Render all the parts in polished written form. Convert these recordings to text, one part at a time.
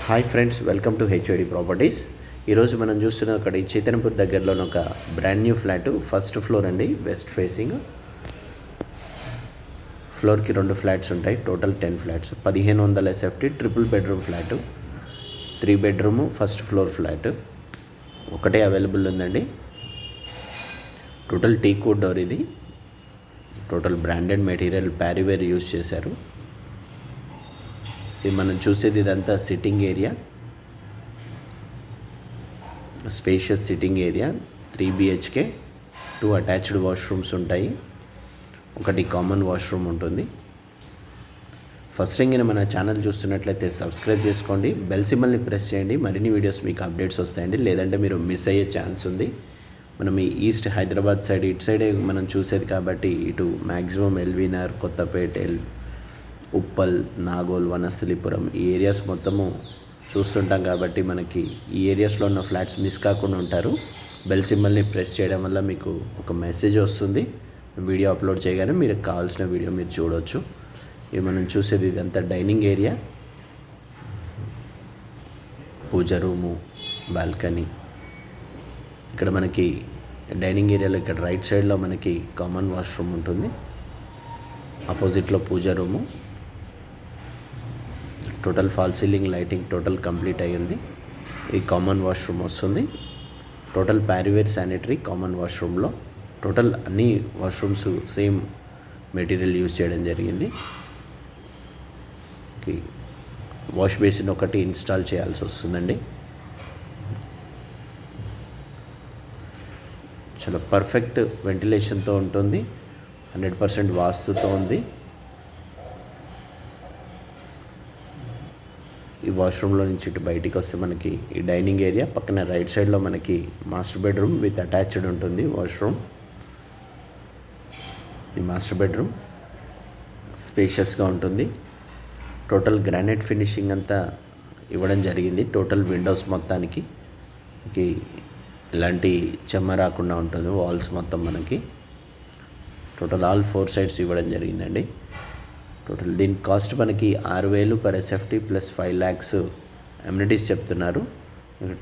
Hi friends, welcome to HOD properties. ఈరోజు మనం చూస్తున్న అక్కడ ఈ చైతన్యపూర్ దగ్గరలోని ఒక brand new flat, first floor అండి, వెస్ట్ ఫేసింగ్. ఫ్లోర్కి 2 ఫ్లాట్స్ ఉంటాయి, total 10 flats. 1500 SFT, triple bedroom flat, 3 bedroom, first floor flat ఒకటే అవైలబుల్ ఉందండి. టోటల్ టీక్వుడ్ డోర్ ఇది. టోటల్ బ్రాండెడ్ మెటీరియల్ ప్యారీవేర్ యూజ్ చేశారు. ఇది మనం చూసేది ఇదంతా sitting area, spacious sitting area. 3 BHK, 2 attached washrooms ఉంటాయి, ఒకటి కామన్ వాష్రూమ్ ఉంటుంది. ఫస్ట్ థింగ్ మన ఛానల్ చూస్తున్నట్లయితే సబ్స్క్రైబ్ చేసుకోండి, బెల్ సింబల్ని ప్రెస్ చేయండి, మరిన్ని వీడియోస్ మీకు అప్డేట్స్ వస్తాయండి. లేదంటే మీరు మిస్ అయ్యే ఛాన్స్ ఉంది. మనం ఈ ఈస్ట్ హైదరాబాద్ సైడ్, ఇటు సైడే మనం చూసేది కాబట్టి ఇటు మ్యాక్సిమం ఎల్వీనగర్, కొత్తపేట, ఉప్పల్, నాగోల్, వనస్థలిపురం ఈ ఏరియాస్ మొత్తము చూస్తుంటాం కాబట్టి మనకి ఈ ఏరియాస్లో ఉన్న ఫ్లాట్స్ మిస్ కాకుండా ఉంటారు. బెల్ సింబల్ని ప్రెస్ చేయడం వల్ల మీకు ఒక మెసేజ్ వస్తుంది. వీడియో అప్లోడ్ చేయగానే మీరు కావాల్సిన వీడియో మీరు చూడవచ్చు. ఇది మనం చూసేది ఇదంతా డైనింగ్ ఏరియా, పూజ రూము, బాల్కనీ. ఇక్కడ మనకి డైనింగ్ ఏరియాలో ఇక్కడ రైట్ సైడ్లో మనకి కామన్ వాష్రూమ్ ఉంటుంది, ఆపోజిట్లో పూజ room. Total fall ceiling lighting total complete అయ్యింది. ఈ కామన్ వాష్రూమ్ వస్తుంది. టోటల్ ప్యారీవేర్ శానిటరీ కామన్ వాష్రూమ్లో. టోటల్ అన్ని వాష్రూమ్స్ సేమ్ మెటీరియల్ యూజ్ చేయడం జరిగింది. వాష్ బేసిన్ ఒకటి ఇన్స్టాల్ చేయాల్సి వస్తుందండి. చాలా పర్ఫెక్ట్ వెంటిలేషన్తో ఉంటుంది, 100% వాస్తుతో ఉంది. ఈ వాష్రూమ్లో నుంచి ఇటు బయటికి వస్తే మనకి ఈ డైనింగ్ ఏరియా, పక్కన రైట్ సైడ్లో మనకి మాస్టర్ బెడ్రూమ్ విత్ అటాచ్డ్ ఉంటుంది వాష్రూమ్. ఈ మాస్టర్ బెడ్రూమ్ స్పేషియస్గా ఉంటుంది. టోటల్ గ్రానైట్ ఫినిషింగ్ అంతా ఇవ్వడం జరిగింది. టోటల్ విండోస్ మొత్తానికి ఎలాంటి చెమ్మ రాకుండా ఉంటుంది. వాల్స్ మొత్తం మనకి టోటల్ ఆల్ 4 సైడ్స్ ఇవ్వడం జరిగిందండి. టోటల్ దీని కాస్ట్ మనకి 6,000 per SFT plus 5 lakhs amenities చెప్తున్నారు.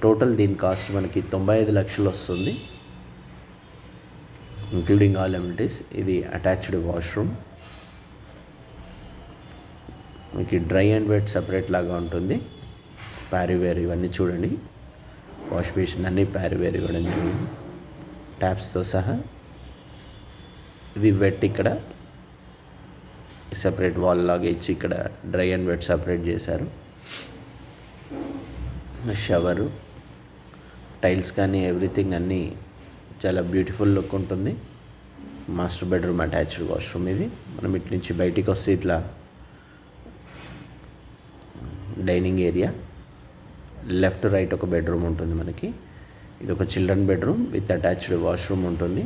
టోటల్ దీని కాస్ట్ మనకి 95 లక్షలు వస్తుంది, ఇంక్లూడింగ్ ఆల్ అమ్యూనిటీస్. ఇది అటాచ్డ్ వాష్రూమ్. మనకి డ్రై అండ్ వెట్ సపరేట్ లాగా ఉంటుంది. ప్యారీవేర్ ఇవన్నీ చూడండి, వాష్ బేసిన్ అన్నీ ప్యారీవేర్ ఇవ్వడం జరిగింది ట్యాప్స్తో సహా. ఇది వెట్ ఇక్కడ సెపరేట్ వాల్ లాగా ఇచ్చి ఇక్కడ డ్రై అండ్ వెట్ సపరేట్ చేశారు. షవరు, టైల్స్ కానీ ఎవ్రీథింగ్ అన్నీ చాలా బ్యూటిఫుల్ లుక్ ఉంటుంది. మాస్టర్ బెడ్రూమ్ అటాచ్డ్ వాష్రూమ్ ఇది. మనం ఇటు నుంచి బయటికి వస్తే ఇట్లా డైనింగ్ ఏరియా, లెఫ్ట్ రైట్ ఒక బెడ్రూమ్ ఉంటుంది మనకి. ఇది ఒక children bedroom with attached washroom ఉంటుంది.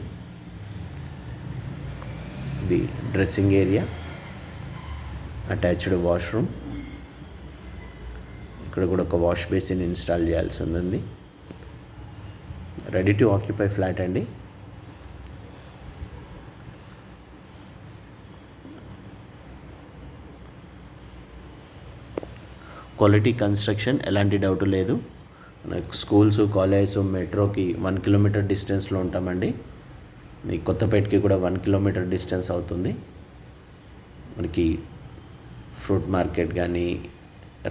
ఇది డ్రెస్సింగ్ ఏరియా, అటాచ్డ్ వాష్రూమ్. ఇక్కడ కూడా ఒక వాష్ బేసిన్ ఇన్స్టాల్ చేయాల్సి ఉంది. రెడీ టు ఆక్యుపై ఫ్లాట్ అండి. క్వాలిటీ కన్స్ట్రక్షన్, ఎలాంటి డౌట్ లేదు. మనకు స్కూల్స్, కాలేజెస్, మెట్రోకి 1 kilometer డిస్టెన్స్లో ఉంటామండి. ఈ కొత్తపేటకి కూడా 1 kilometer డిస్టెన్స్ అవుతుంది. మనకి ఫ్రూట్ మార్కెట్ కానీ,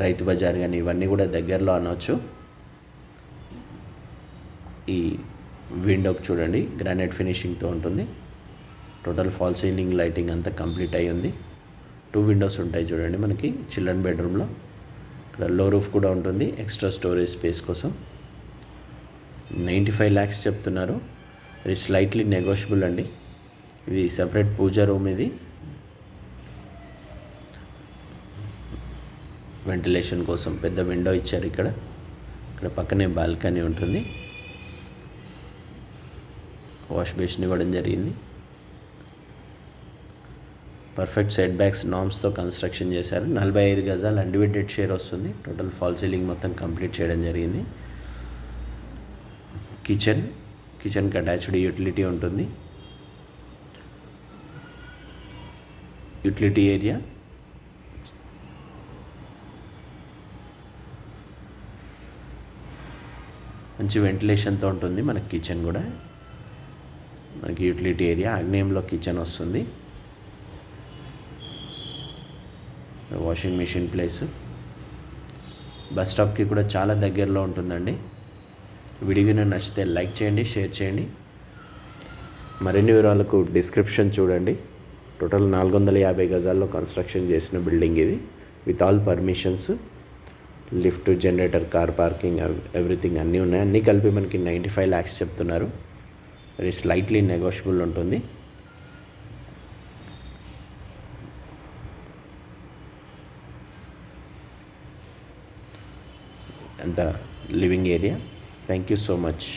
రైతు బజార్ కానీ ఇవన్నీ కూడా దగ్గరలో అనవచ్చు. ఈ విండోకి చూడండి, గ్రానైట్ ఫినిషింగ్తో ఉంటుంది. టోటల్ ఫాల్ సీలింగ్ లైటింగ్ అంతా కంప్లీట్ అయి ఉంది. 2 విండోస్ ఉంటాయి చూడండి మనకి చిల్డ్రన్ బెడ్రూమ్లో. ఇక్కడ లో రూఫ్ కూడా ఉంటుంది ఎక్స్ట్రా స్టోరేజ్ స్పేస్ కోసం. 95 lakhs చెప్తున్నారు. ఇది స్లైట్లీ నెగోషియబుల్ అండి. ఇది సెపరేట్ పూజా రూమ్. ఇది వెంటిలేషన్ కోసం పెద్ద విండో ఇచ్చారు. ఇక్కడ పక్కనే బాల్కనీ ఉంటుంది. వాష్ బేసిన్ ఇవ్వడం జరిగింది. పర్ఫెక్ట్ సెట్ బ్యాక్స్ నామ్స్తో కన్స్ట్రక్షన్ చేశారు. 45 గజాలు అన్డివైడెడ్ షేర్ వస్తుంది. టోటల్ ఫాల్ సీలింగ్ మొత్తం కంప్లీట్ చేయడం జరిగింది. కిచెన్కి అటాచ్డ్ యూటిలిటీ ఉంటుంది. యూటిలిటీ ఏరియా మంచి వెంటిలేషన్తో ఉంటుంది. మనకి కిచెన్ కూడా మనకి యూటిలిటీ ఏరియా, ఆగ్నేయంలో కిచెన్ వస్తుంది. వాషింగ్ మిషన్ ప్లేస్ బస్ స్టాప్కి కూడా చాలా దగ్గరలో ఉంటుందండి. వీడియో నచ్చితే లైక్ చేయండి, షేర్ చేయండి. మరిన్ని వివరాలకు డిస్క్రిప్షన్ చూడండి. టోటల్ 450 గజాల్లో కన్స్ట్రక్షన్ చేసిన బిల్డింగ్ ఇది, with all permissions, lift, generator, car parking, everything అన్నీ ఉన్నాయి. అన్నీ కలిపి మనకి 95 lakhs చెప్తున్నారు. వెరీ స్లైట్లీ నెగోషియబుల్ ఉంటుంది. అంత living area. Thank you so much.